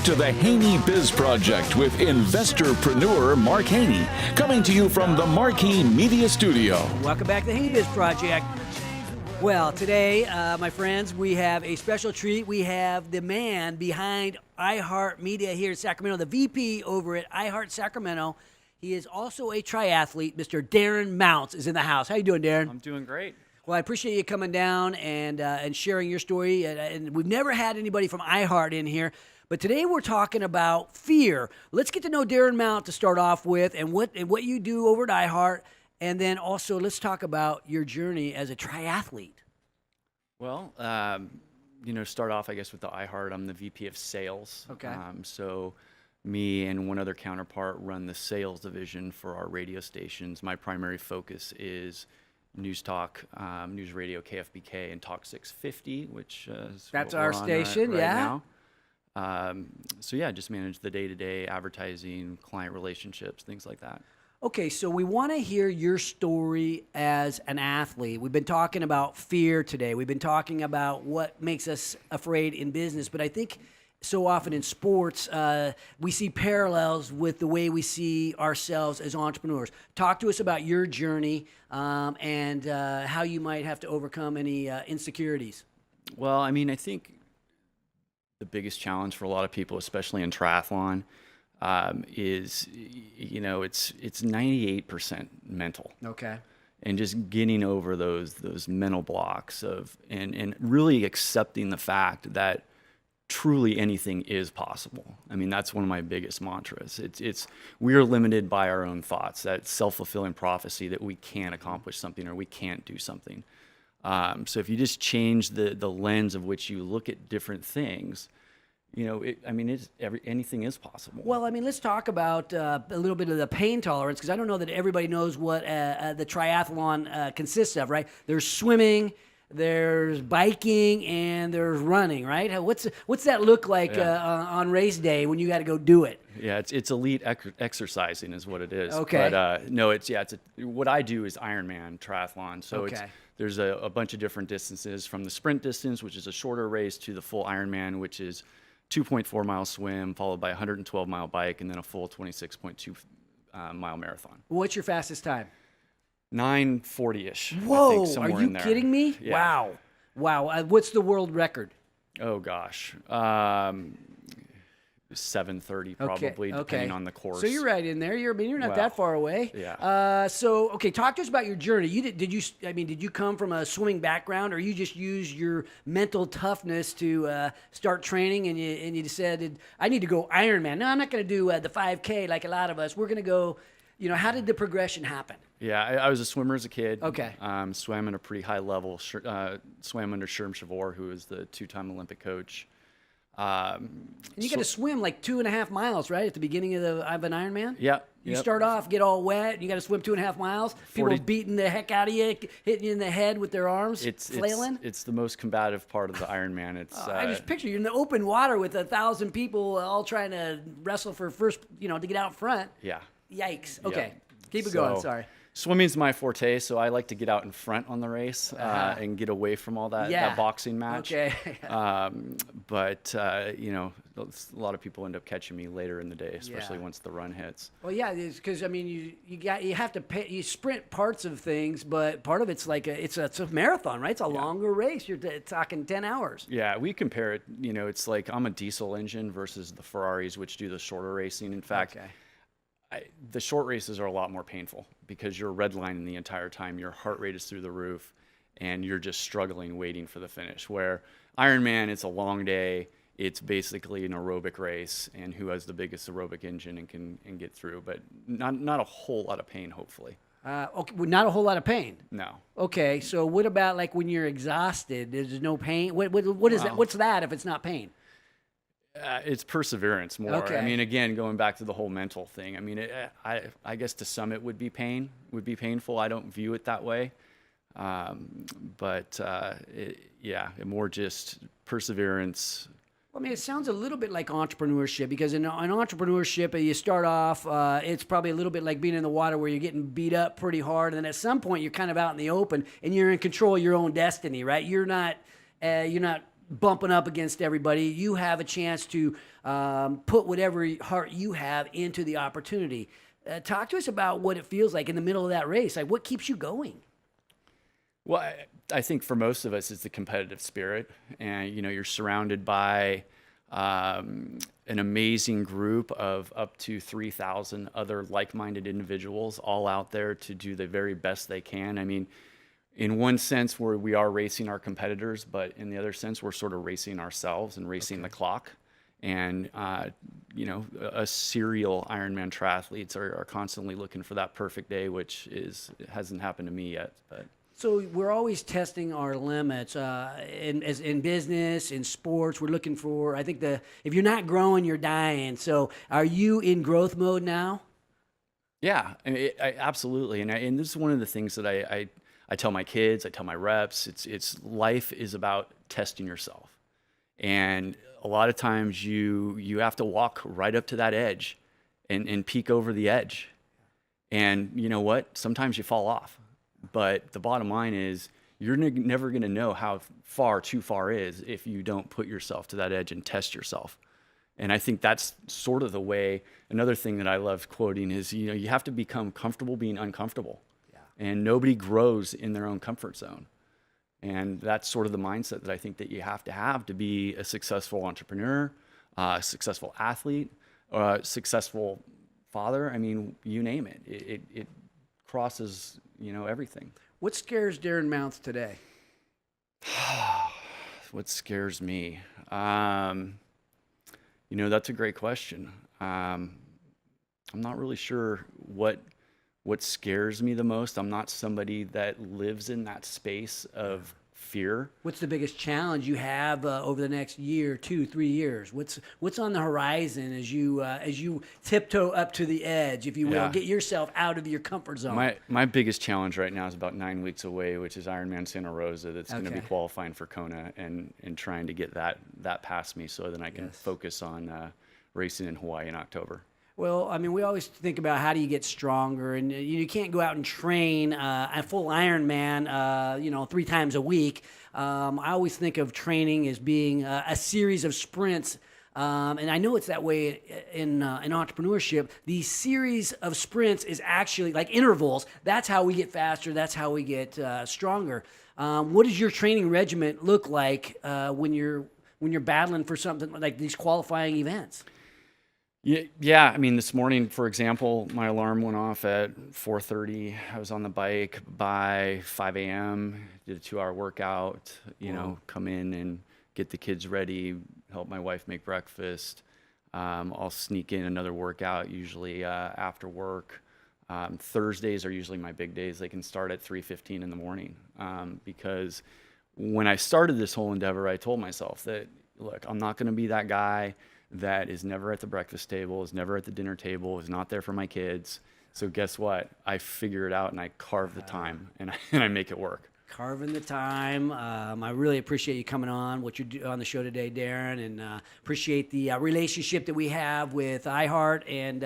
to the HaneyBiz Project with investorpreneur Mark Haney, coming to you from the Marquee Media Studio. Welcome back to the HaneyBiz Project. Well, today, my friends, we have a special treat. We have the man behind iHeart Media here in Sacramento, the VP over at iHeart Sacramento. He is also a triathlete. Mr. Darren Mount is in the house. How you doing, Darren? I'm doing great. Well, I appreciate you coming down and sharing your story. And we've never had anybody from iHeart in here, but today we're talking about fear. Let's get to know Darren Mount to start off with, and what you do over at iHeart. And then also, let's talk about your journey as a triathlete. Well, start off, I guess, with the iHeart. I'm the VP of sales. Okay. So me and one other counterpart run the sales division for our radio stations. My primary focus is News Talk, News Radio, KFBK, and Talk 650, which is that's what our we're on station, right yeah. now. Just manage the day-to-day advertising, client relationships, things like that. Okay, so we want to hear your story as an athlete. We've been talking about fear today. We've been talking about what makes us afraid in business, but I think so often in sports, we see parallels with the way we see ourselves as entrepreneurs. Talk to us about your journey and how you might have to overcome any insecurities. Well, I mean, I think the biggest challenge for a lot of people, especially in triathlon, is, it's 98% mental. Okay. And just getting over those mental blocks and really accepting the fact that truly anything is possible. I mean, that's one of my biggest mantras. We are limited by our own thoughts, that self-fulfilling prophecy that we can't accomplish something or we can't do something. So if you just change the lens of which you look at different things, anything is possible. Well, I mean, let's talk about a little bit of the pain tolerance, because I don't know that everybody knows what the triathlon consists of, right? There's swimming, there's biking, and there's running, right? What's that look like on race day when you got to go do it? Yeah, it's elite exercising is what it is. Okay. But what I do is Iron Man Triathlon. So Okay. There's a bunch of different distances, from the sprint distance, which is a shorter race, to the full Iron Man, which is 2.4 mile swim, followed by a 112 mile bike, and then a full 26.2 mile marathon. What's your fastest time? 9:40-ish. Whoa, I think, somewhere are you in there. kidding me? Yeah. Wow. What's the world record? Oh gosh, 7:30 probably, depending on the course. So you're right in there. You're not that far away. Yeah. Talk to us about your journey. Did you come from a swimming background, or you just use your mental toughness to start training, and you decided, I need to go Ironman? No, I'm not going to do the 5K like a lot of us. We're going to go. How did the progression happen? Yeah, I was a swimmer as a kid. Okay. Swam at a pretty high level. Swam under Sherm Shavor, who is the 2-time Olympic coach. And you got to swim like 2.5 miles, right, at the beginning of an Ironman? Yeah. You start off, get all wet, and you got to swim 2.5 miles. People beating the heck out of you, hitting you in the head with their arms, flailing. It's the most combative part of the Ironman. I just picture you in the open water with 1,000 people all trying to wrestle for first, to get out front. Yeah. Yikes. Okay. Keep it going. Sorry. Swimming's my forte, so I like to get out in front on the race and get away from all that boxing match. Okay. But a lot of people end up catching me later in the day, especially once the run hits. Well, yeah, because you have to pay, you sprint parts of things, but part of it's like it's a marathon, right? It's a longer race. You're talking 10 hours. Yeah, we compare it. It's like I'm a diesel engine versus the Ferraris, which do the shorter racing. In fact. Okay. The short races are a lot more painful because you're redlining the entire time. Your heart rate is through the roof, and you're just struggling waiting for the finish. Where Ironman, it's a long day. It's basically an aerobic race, and who has the biggest aerobic engine and can get through. But not a whole lot of pain, hopefully. Okay, well, not a whole lot of pain. No. Okay, so what about like when you're exhausted? There's no pain. What is that? What's that if it's not pain? It's perseverance more. Okay. I mean, again, going back to the whole mental thing. I mean, I guess to some it would be painful. I don't view it that way. More just perseverance. I mean, it sounds a little bit like entrepreneurship, because in entrepreneurship, you start off, it's probably a little bit like being in the water where you're getting beat up pretty hard. And then at some point, you're kind of out in the open and you're in control of your own destiny, right? You're not bumping up against everybody. You have a chance to put whatever heart you have into the opportunity. Talk to us about what it feels like in the middle of that race. Like, what keeps you going? Well, I think for most of us, it's the competitive spirit, and you're surrounded by an amazing group of up to 3,000 other like-minded individuals, all out there to do the very best they can. I mean, in one sense, we are racing our competitors, but in the other sense, we're sort of racing ourselves and racing the clock. And a serial Iron Man triathletes are constantly looking for that perfect day, which hasn't happened to me yet, but. So we're always testing our limits in business, in sports. We're looking for, I think if you're not growing, you're dying. So are you in growth mode now? Yeah, I mean, absolutely. And this is one of the things that I tell my kids, I tell my reps, it's life is about testing yourself. And a lot of times you have to walk right up to that edge and peek over the edge. And you know what? Sometimes you fall off. But the bottom line is you're never going to know how far too far is if you don't put yourself to that edge and test yourself. And I think that's sort of the way. Another thing that I love quoting is, you have to become comfortable being uncomfortable. Yeah. And nobody grows in their own comfort zone. And that's sort of the mindset that I think that you have to be a successful entrepreneur, a successful athlete, or a successful father. I mean, you name it. It crosses everything. What scares Darren Mount today? What scares me? That's a great question. I'm not really sure what scares me the most. I'm not somebody that lives in that space of fear. What's the biggest challenge you have over the next year, 2, 3 years? What's on the horizon as you tiptoe up to the edge, if you will, get yourself out of your comfort zone? My biggest challenge right now is about 9 weeks away, which is Iron Man Santa Rosa. That's going to be qualifying for Kona and trying to get that past me so then I can focus on racing in Hawaii in October. Well, I mean, we always think about how do you get stronger, and you can't go out and train a full Ironman, 3 times a week. I always think of training as being a series of sprints, and I know it's that way in entrepreneurship. These series of sprints is actually like intervals. That's how we get faster. That's how we get stronger. What does your training regimen look like when you're battling for something like these qualifying events? Yeah. I mean, this morning, for example, my alarm went off at 4:30. I was on the bike by 5 a.m., did a 2-hour workout, come in and get the kids ready, help my wife make breakfast. I'll sneak in another workout usually after work. Thursdays are usually my big days. They can start at 3:15 in the morning because when I started this whole endeavor, I told myself that, look, I'm not going to be that guy that is never at the breakfast table, is never at the dinner table, is not there for my kids. So guess what? I figure it out and I carve the time and I make it work. Carving the time. I really appreciate you coming on, what you do on the show today, Darren, and appreciate the relationship that we have with iHeart and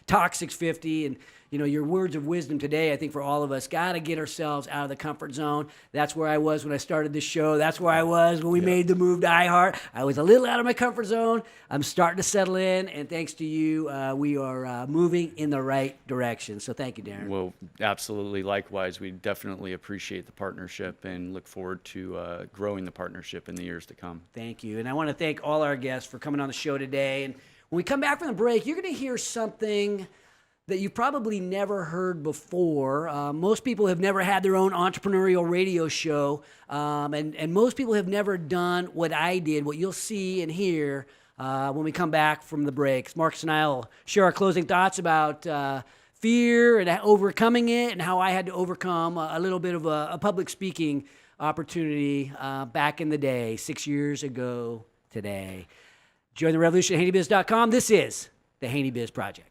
Talk 650. And your words of wisdom today, I think for all of us, got to get ourselves out of the comfort zone. That's where I was when I started this show. That's where I was when we made the move to iHeart. I was a little out of my comfort zone. I'm starting to settle in, and thanks to you, we are moving in the right direction. So thank you, Darren. Well, absolutely. Likewise, we definitely appreciate the partnership and look forward to growing the partnership in the years to come. Thank you. And I want to thank all our guests for coming on the show today. And when we come back from the break, you're going to hear something that you probably never heard before. Most people have never had their own entrepreneurial radio show, and most people have never done what I did, what you'll see and hear when we come back from the break. Marcus and I will share our closing thoughts about fear and overcoming it and how I had to overcome a little bit of a public speaking opportunity back in the day, 6 years ago today. Join the revolution at HaneyBiz.com. This is the HaneyBiz Project.